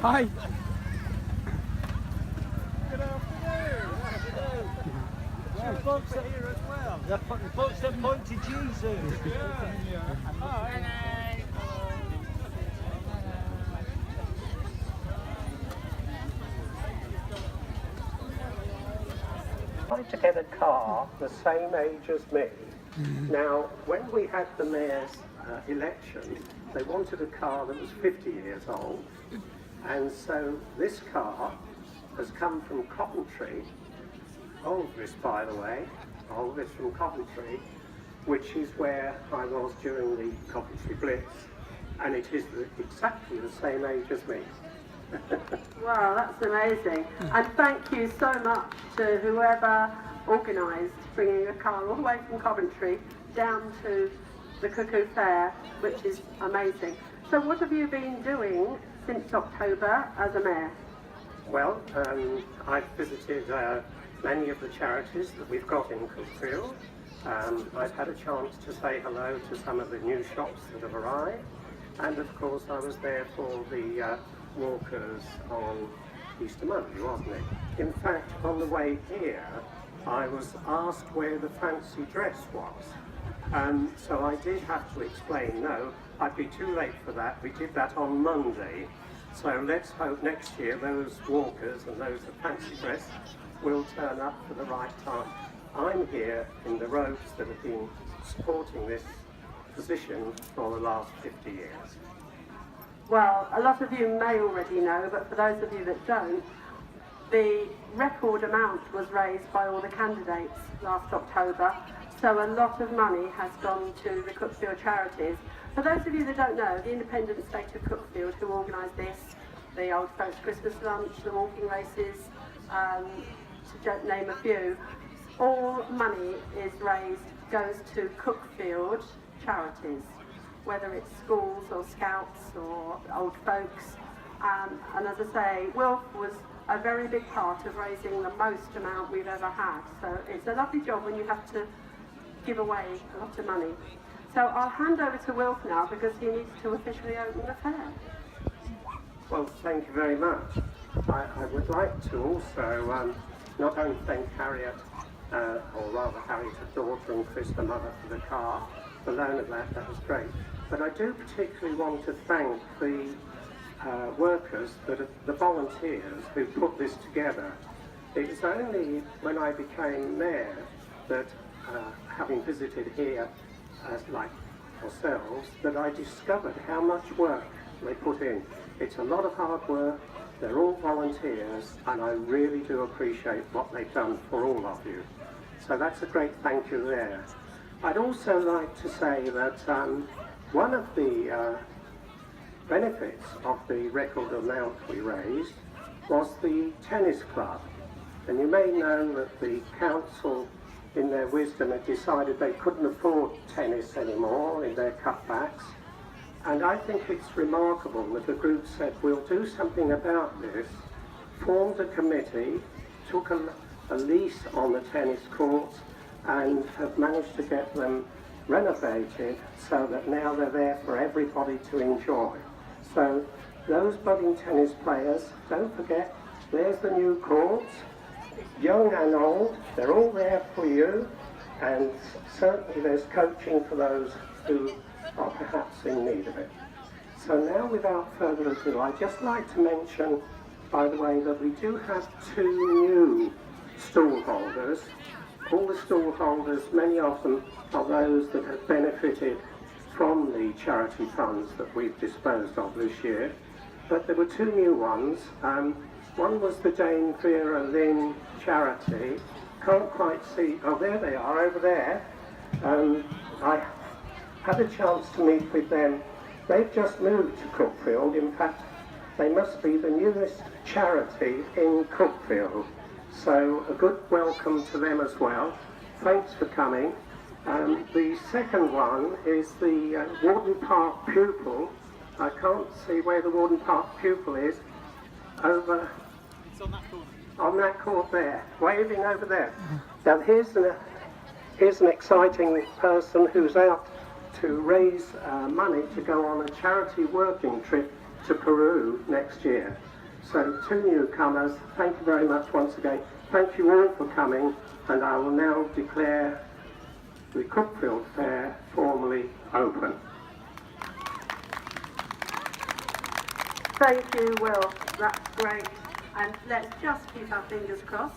Hi. Good afternoon. Well, folks are here as well. The folks that point to Jesus. Yeah. Hi. Tried to get a car the same age as me. Now, when we had the mayor's election, they wanted a car that was 50 years old, and so this car has come from Coventry, Aldris by the way, Aldris from Coventry, which is where I was during the Coventry Blitz, and it is exactly the same age as me. Wow, that's amazing. And thank you so much to whoever organised bringing a car all the way from Coventry down to the Cuckoo Fayre, which is amazing. So what have you been doing since October as a mayor? Well, I've visited many of the charities that we've got in Cuckfield. I've had a chance to say hello to some of the new shops that have arrived, and of course I was there for the walkers on Easter Monday, wasn't it? In fact, on the way here, I was asked where the fancy dress was. So I did have to explain, no, I'd be too late for that. We did that on Monday. So let's hope next year those walkers and those that fancy dress will turn up for the right time. I'm here in the robes that have been supporting this position for the last 50 years. Well, a lot of you may already know, but for those of you that don't, the record amount was raised by all the candidates last October, so a lot of money has gone to the Cuckfield charities. For those of you that don't know, the Independent State of Cuckfield, who organised this, the Old Folks Christmas lunch, the walking races, to name a few, all money is raised, goes to Cuckfield charities, whether it's schools or scouts or old folks. And as I say, Wilf was a very big part of raising the most amount we've ever had. So it's a lovely job when you have to give away a lot of money. So I'll hand over to Wilf now because he needs to officially open the fair. Well, thank you very much. I would like to also not only thank Harriet, or rather Harriet's daughter and Chris, the mother, for the car. The loan of that was great. But I do particularly want to thank the workers, the volunteers who put this together. It was only when I became mayor that, having visited here, like ourselves, that I discovered how much work they put in. It's a lot of hard work, they're all volunteers, and I really do appreciate what they've done for all of you. So that's a great thank you there. I'd also like to say that one of the benefits of the record amount we raised was the tennis club. And you may know that the council, in their wisdom, had decided they couldn't afford tennis anymore in their cutbacks. And I think it's remarkable that the group said, we'll do something about this, formed a committee, took a lease on the tennis courts, and have managed to get them renovated so that now they're there for everybody to enjoy. So those budding tennis players, don't forget, there's the new courts, young and old, they're all there for you, and certainly there's coaching for those who are perhaps in need of it. So now, without further ado, I'd just like to mention, by the way, that we do have 2 new stall holders. All the stall holders, many of them are those that have benefited from the charity funds that we've disposed of this year. But there were 2 new ones. One was the Jane Vera Lynn charity. Can't quite see, oh there they are, over there. I had a chance to meet with them. They've just moved to Cuckfield. In fact, they must be the newest charity in Cuckfield. So a good welcome to them as well. Thanks for coming. The second one is the Warden Park pupil. I can't see where the Warden Park pupil is. Over. It's on that corner. On that court there, waving over there. Now here's an exciting person who's out to raise money to go on a charity working trip to Peru next year. So, two newcomers, thank you very much once again. Thank you all for coming, and I will now declare the Cuckfield Fair formally open. Thank you, Will. That's great. And let's just keep our fingers crossed.